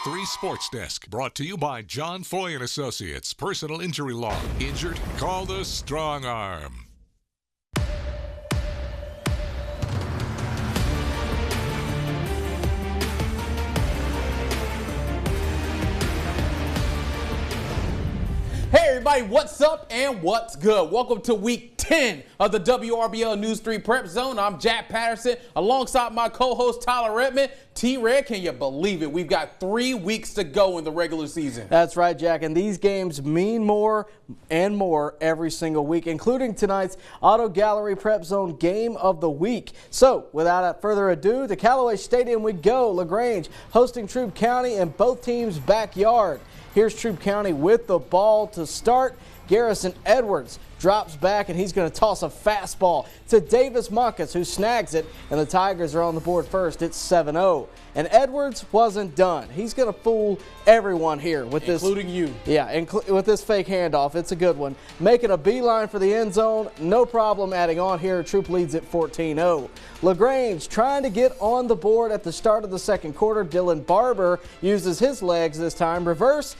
3 Sports Desk, brought to you by John Foy & Associates, Personal Injury Law. Injured? Call the Strong Arm. Hey everybody, what's up and what's good? Welcome to week 10 of the WRBL News 3 Prep Zone. I'm Jack Patterson alongside my co-host Tyler Redmond. T-Red, can you believe it? We've got 3 weeks to go in the regular season. That's right, Jack, and these games mean more and more every single week, including tonight's Auto Gallery Prep Zone Game of the Week. So, without further ado, to Callaway Stadium we go. LaGrange hosting Troup County in both teams' backyard. Here's Troup County with the ball to start. Garrison Edwards drops back, and he's going to toss a fastball to Davis Monkus, who snags it, and the Tigers are on the board first. It's 7-0. And Edwards wasn't done. He's going to fool everyone here with this. Including you. Yeah, with this fake handoff. It's a good one. Making a beeline for the end zone. No problem adding on here. Troup leads at 14-0. LaGrange trying to get on the board at the start of the second quarter. Dylan Barber uses his legs this time. Reverse,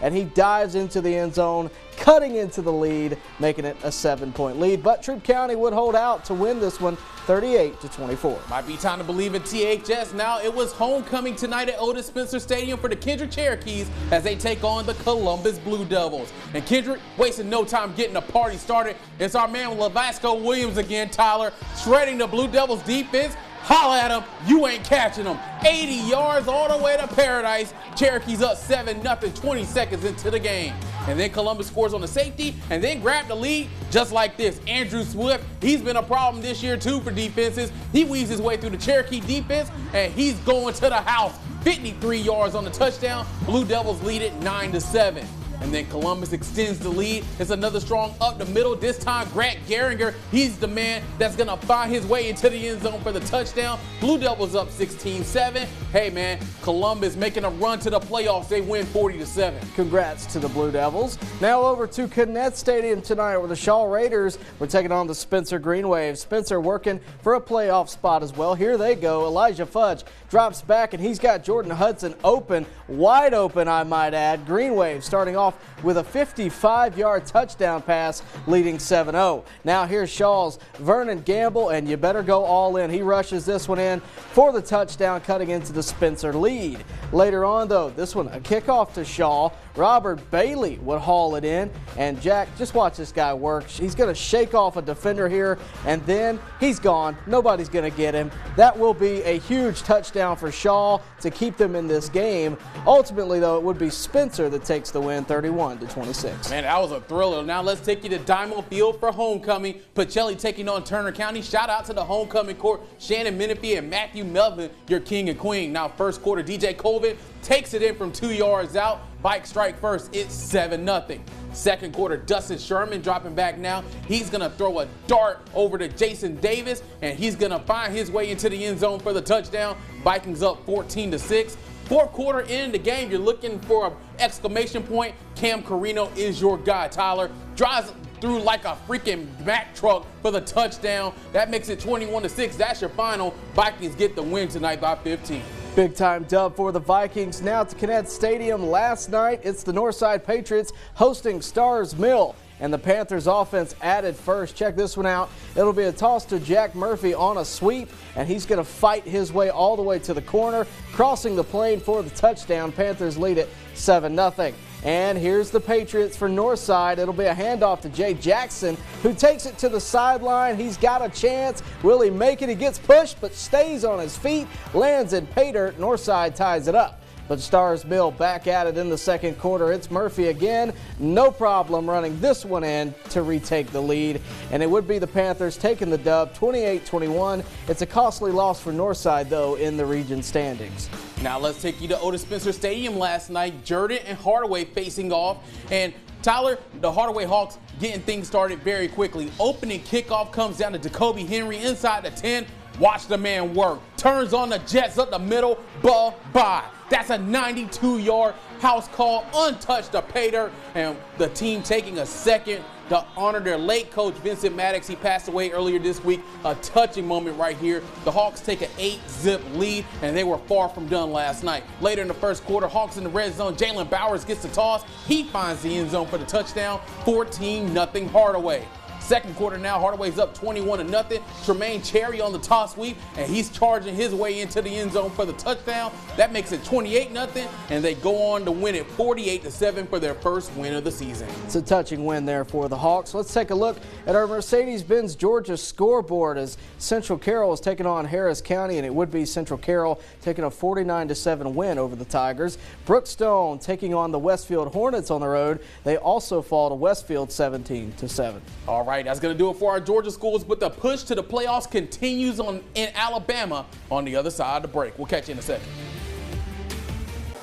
and he dives into the end zone, cutting into the lead, making it a 7-point lead. But Troup County would hold out to win this one 38-24. Might be time to believe in THS now. It was homecoming tonight at Otis Spencer Stadium for the Kendrick Cherokees as they take on the Columbus Blue Devils. And Kendrick wasting no time getting the party started. It's our man Lavasco Williams again, Tyler, shredding the Blue Devils defense. Holla at him, you ain't catching them. 80 yards all the way to paradise. Cherokees up 7-0, 20 seconds into the game. And then Columbus scores on the safety and then grab the lead just like this. Andrew Swift, he's been a problem this year too for defenses. He weaves his way through the Cherokee defense and he's going to the house. 53 yards on the touchdown. Blue Devils lead it 9-7. And then Columbus extends the lead. It's another strong up the middle. This time, Grant Geringer, he's the man that's going to find his way into the end zone for the touchdown. Blue Devils up 16-7. Hey, man, Columbus making a run to the playoffs. They win 40-7. Congrats to the Blue Devils. Now over to Connett Stadium tonight where the Shaw Raiders were taking on the Spencer Green Wave. Spencer working for a playoff spot as well. Here they go. Elijah Fudge drops back, and he's got Jordan Hudson open, wide open, I might add. Green Wave starting off with a 55-yard touchdown pass, leading 7-0. Now here's Shaw's Vernon Gamble, and you better go all in. He rushes this one in for the touchdown, cutting into the Spencer lead. Later on, though, this one a kickoff to Shaw. Robert Bailey would haul it in, and Jack, just watch this guy work. He's going to shake off a defender here, and then he's gone. Nobody's going to get him. That will be a huge touchdown for Shaw to keep them in this game. Ultimately, though, it would be Spencer that takes the win 31-26. Man, that was a thriller. Now let's take you to Diamond Field for homecoming. Pacelli taking on Turner County. Shout out to the homecoming court, Shannon Menifee and Matthew Melvin, your king and queen. Now first quarter, DJ Colvin takes it in from 2 yards out. Bike strike first, it's 7-0. Second quarter, Dustin Sherman dropping back now. He's going to throw a dart over to Jason Davis, and he's going to find his way into the end zone for the touchdown. Vikings up 14-6. Fourth quarter in the game, you're looking for an exclamation point. Cam Carino is your guy, Tyler. Drives through like a freaking Mack truck for the touchdown. That makes it 21-6. That's your final. Vikings get the win tonight by 15. Big time dub for the Vikings. Now to Connett Stadium last night. It's the Northside Patriots hosting Stars Mill. And the Panthers offense added first. Check this one out. It'll be a toss to Jack Murphy on a sweep, and he's going to fight his way all the way to the corner, crossing the plane for the touchdown. Panthers lead it 7-0. And here's the Patriots for Northside. It'll be a handoff to Jay Jackson, who takes it to the sideline. He's got a chance. Will he make it? He gets pushed, but stays on his feet, lands in pay dirt. Northside ties it up. But Stars Mill back at it in the second quarter. It's Murphy again. No problem running this one in to retake the lead. And it would be the Panthers taking the dub 28-21. It's a costly loss for Northside, though, in the region standings. Now let's take you to Otis Spencer Stadium last night. Jordan and Hardaway facing off. And Tyler, the Hardaway Hawks getting things started very quickly. Opening kickoff comes down to Jacoby Henry inside the 10. Watch the man work. Turns on the Jets up the middle. Bye-bye. That's a 92-yard house call, untouched to pay dirt, and the team taking a second to honor their late coach, Vincent Maddox. He passed away earlier this week. A touching moment right here. The Hawks take an 8-zip lead, and they were far from done last night. Later in the first quarter, Hawks in the red zone. Jalen Bowers gets the toss. He finds the end zone for the touchdown. 14-0 Hardaway. Second quarter now, Hardaway's up 21-0. Tremaine Cherry on the toss sweep, and he's charging his way into the end zone for the touchdown. That makes it 28-0, and they go on to win it 48-7 for their first win of the season. It's a touching win there for the Hawks. Let's take a look at our Mercedes-Benz Georgia scoreboard as Central Carroll is taking on Harris County, and it would be Central Carroll taking a 49-7 win over the Tigers. Brookstone taking on the Westfield Hornets on the road. They also fall to Westfield 17-7. All right, that's going to do it for our Georgia schools, but the push to the playoffs continues in Alabama on the other side of the break. We'll catch you in a second.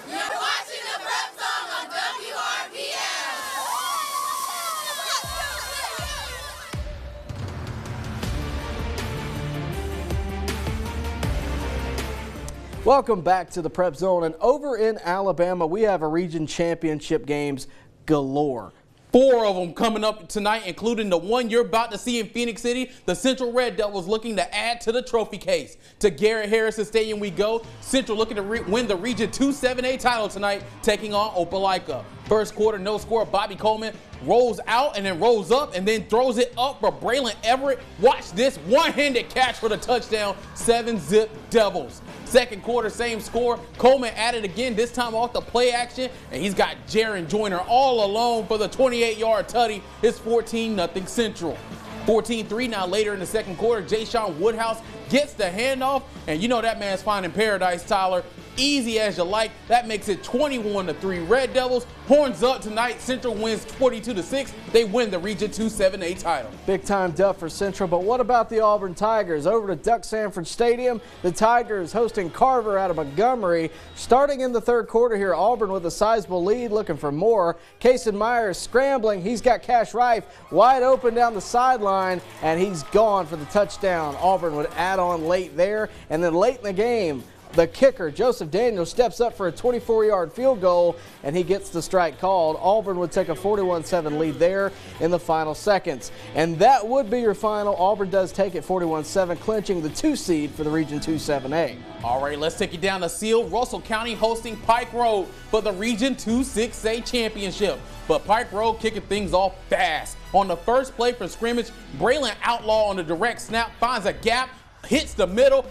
You're watching the PrepZone on WRBL. Welcome back to the Prep Zone, and over in Alabama, we have a region championship games galore. 4 of them coming up tonight, including the one you're about to see in Phoenix City. The Central Red Devils looking to add to the trophy case. To Garrett Harrison Stadium we go. Central looking to win the Region 2 7A title tonight, taking on Opelika. First quarter, no score. Bobby Coleman rolls out and then rolls up and then throws it up for Braylon Everett. Watch this one-handed catch for the touchdown. 7-zip Devils. Second quarter, same score. Coleman at it again, this time off the play action, and he's got Jaron Joyner all alone for the 28-yard tutty. It's 14-0 Central. 14-3 now later in the second quarter. Jayshon Woodhouse gets the handoff, and you know that man's finding paradise, Tyler. Easy as you like. That makes it 21-3 Red Devils. Horns up tonight. Central wins 42-6. They win the Region 2 7A title. Big time dub for Central, but what about the Auburn Tigers? Over to Duck Sanford Stadium, the Tigers hosting Carver out of Montgomery. Starting in the third quarter here, Auburn with a sizable lead, looking for more. Kason Myers scrambling. He's got Cash Rife wide open down the sideline, and he's gone for the touchdown. Auburn would add on late there, and then late in the game, the kicker, Joseph Daniels, steps up for a 24-yard field goal, and he gets the strike called. Auburn would take a 41-7 lead there in the final seconds. And that would be your final. Auburn does take it 41-7, clinching the 2 seed for the Region 2 7A. All right, let's take you down to Seal. Russell County hosting Pike Road for the Region 2 6A championship. But Pike Road kicking things off fast. On the first play for scrimmage, Braylon Outlaw on the direct snap finds a gap, hits the middle.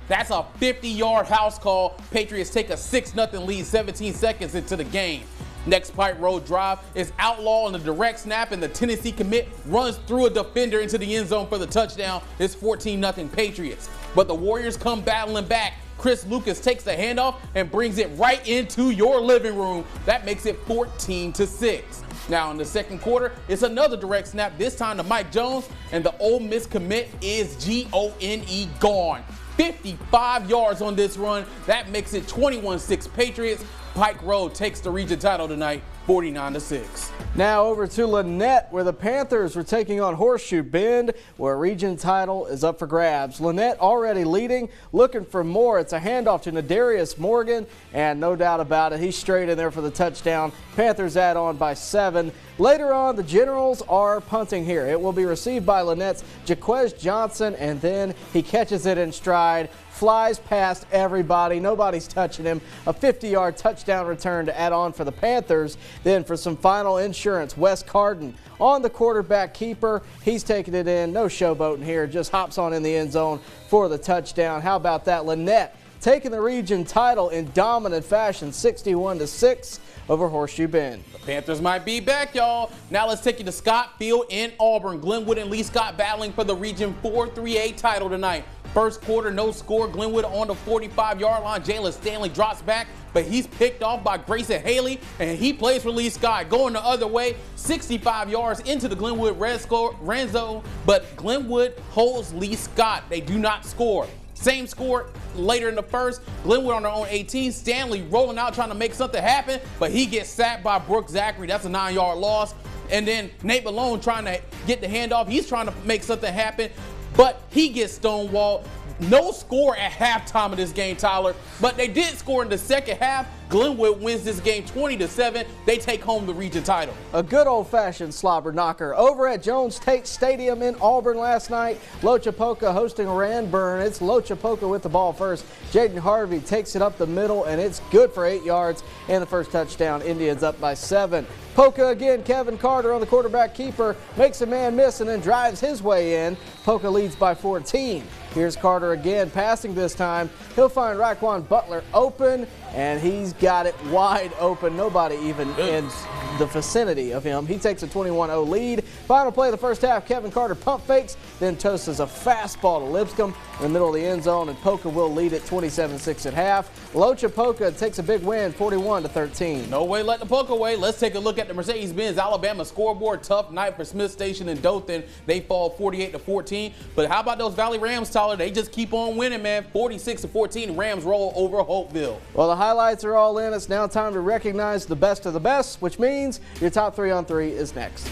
That's a 50-yard house call. Patriots take a 6-0 lead 17 seconds into the game. Next Pike Road drive is Outlaw on the direct snap, and the Tennessee commit runs through a defender into the end zone for the touchdown. It's 14-0 Patriots. But the Warriors come battling back. Chris Lucas takes the handoff and brings it right into your living room. That makes it 14-6. Now in the second quarter, it's another direct snap, this time to Mike Jones, and the Ole Miss commit is Gone. Gone. 55 yards on this run. That makes it 21-6 Patriots. Pike Road takes the region title tonight, 49-6. Now over to Lynette, where the Panthers were taking on Horseshoe Bend, where a region title is up for grabs. Lynette already leading, looking for more. It's a handoff to Nadarius Morgan, and no doubt about it, he's straight in there for the touchdown. Panthers add on by 7. Later on, the Generals are punting here. It will be received by Lynette's Jaquez Johnson, and then he catches it in stride, flies past everybody. Nobody's touching him. A 50-yard touchdown return to add on for the Panthers. Then for some final insurance, Wes Carden on the quarterback keeper. He's taking it in. No showboating here. Just hops on in the end zone for the touchdown. How about that? Lynette taking the region title in dominant fashion, 61-6 over Horseshoe Bend. The Panthers might be back, y'all. Now let's take you to Scott Field in Auburn. Glenwood and Lee Scott battling for the Region 4 3A title tonight. First quarter, no score. Glenwood on the 45-yard line. Jalen Stanley drops back, but he's picked off by Grayson Haley, and he plays for Lee Scott. Going the other way, 65 yards into the Glenwood red zone, but Glenwood holds Lee Scott. They do not score. Same score later in the first. Glenwood on their own 18. Stanley rolling out trying to make something happen, but he gets sacked by Brooke Zachary. That's a 9-yard loss. And then Nate Malone trying to get the handoff. He's trying to make something happen, but he gets stonewalled. no score at halftime of this game, Tyler, but they did score in the second half. Glenwood wins this game 20-7. They take home the region title. A good old-fashioned slobber knocker. Over at Jones Tate Stadium in Auburn last night, Lochapoka hosting Redmond. It's Lochapoka with the ball first. Jaden Harvey takes it up the middle, and it's good for 8 yards and the first touchdown. Indians up by 7. Poka again, Kevin Carter on the quarterback keeper, makes a man miss and then drives his way in. Poka leads by 14. Here's Carter again, passing this time. He'll find Raquan Butler open, and he's got it wide open. Nobody even in the vicinity of him. He takes a 21-0 lead. Final play of the first half, Kevin Carter pump fakes, then toasts a fastball to Lipscomb in the middle of the end zone, and Poka will lead it 27-6 at half. Lochapoka takes a big win, 41-13. No way letting the Poka away. Let's take a look at the Mercedes-Benz Alabama scoreboard. Tough night for Smith Station and Dothan. They fall 48-14. But how about those Valley Rams, Tyler? They just keep on winning, man. 46-14. Rams roll over Hopeville. Well, the highlights are all in. It's now time to recognize the best of the best, which means your top 3 on 3 is next.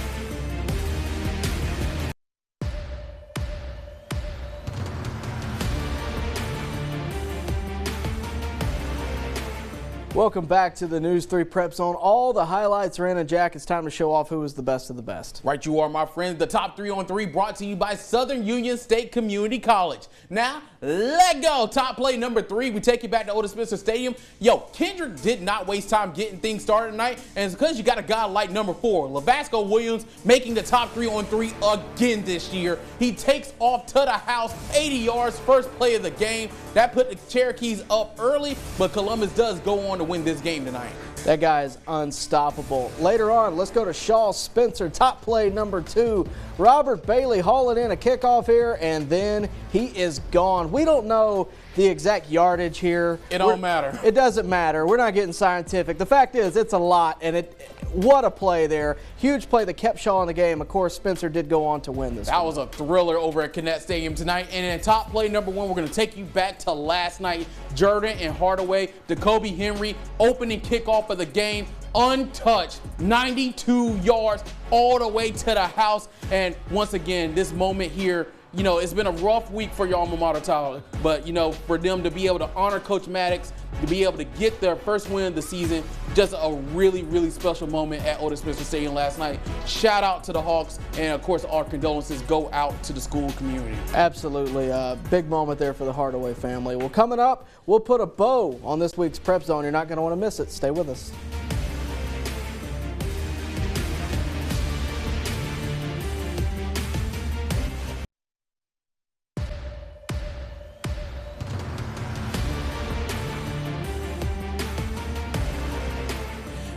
Welcome back to the News 3 Prep Zone. All the highlights are in, and Jack, it's time to show off who is the best of the best. Right you are, my friends. The top 3 on 3 brought to you by Southern Union State Community College. Now, let go. Top play number 3. We take you back to Otis Spencer Stadium. Yo, Kendrick did not waste time getting things started tonight, and it's because you got a guy like number 4, Lavasco Williams, making the top 3 on 3 again this year. He takes off to the house, 80 yards, first play of the game. That put the Cherokees up early, but Columbus does go on to win this game tonight. That guy is unstoppable. Later on, let's go to Shaw Spencer. Top play number 2. Robert Bailey hauling in a kickoff here, and then he is gone. We don't know the exact yardage here. It don't matter. It doesn't matter. We're not getting scientific. The fact is, it's a lot, and what a play there. Huge play that kept Shaw in the game. Of course, Spencer did go on to win this That one. was a thriller over at Connect Stadium tonight. And in top play number 1, we're going to take you back to last night. Jordan and Hardaway, Jacoby Henry, opening kickoff of the game, untouched, 92 yards all the way to the house. And once again, this moment here, you know, it's been a rough week for your alma mater, Tyler. But, you know, for them to be able to honor Coach Maddox, to be able to get their first win of the season, just a really, really special moment at Otis Spencer Stadium last night. Shout out to the Hawks, and of course, our condolences go out to the school community. Absolutely. Big moment there for the Hardaway family. Well, coming up, we'll put a bow on this week's Prep Zone. You're not going to want to miss it. Stay with us.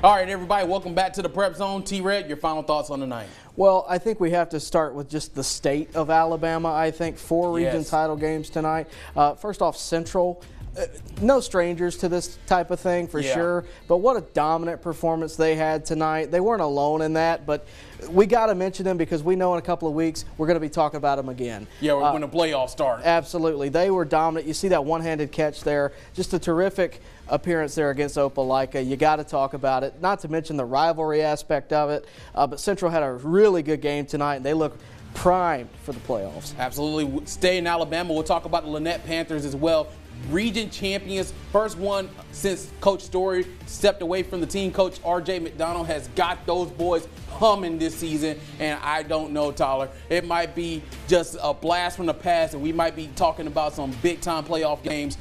All right, everybody, welcome back to the Prep Zone. T-Red, your final thoughts on the night. Well, I think we have to start with just the state of Alabama. I think 4 region title games tonight. First off, Central. No strangers to this type of thing for sure, but what a dominant performance they had tonight. They weren't alone in that, but we got to mention them because we know in a couple of weeks we're going to be talking about them again. Yeah, when the playoffs start. Absolutely. They were dominant. You see that one-handed catch there. Just a terrific appearance there against Opelika. You got to talk about it, not to mention the rivalry aspect of it, but Central had a really good game tonight, and they look primed for the playoffs. Absolutely. Stay in Alabama. We'll talk about the Lynette Panthers as well. Region champions, first one since Coach Story stepped away from the team. Coach R.J. McDonald has got those boys humming this season, and I don't know, Tyler. It might be just a blast from the past, and we might be talking about some big-time playoff games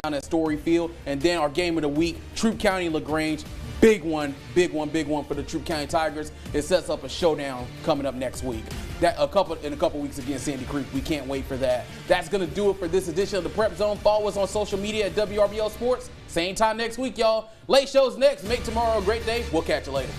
down at Story Field. And then our game of the week, Troup County LaGrange. Big one for the Troup County Tigers. It sets up a showdown coming up next week. In a couple weeks against Sandy Creek. We can't wait for that. That's going to do it for this edition of the Prep Zone. Follow us on social media at WRBL Sports. Same time next week, y'all. Late show's next. Make tomorrow a great day. We'll catch you later.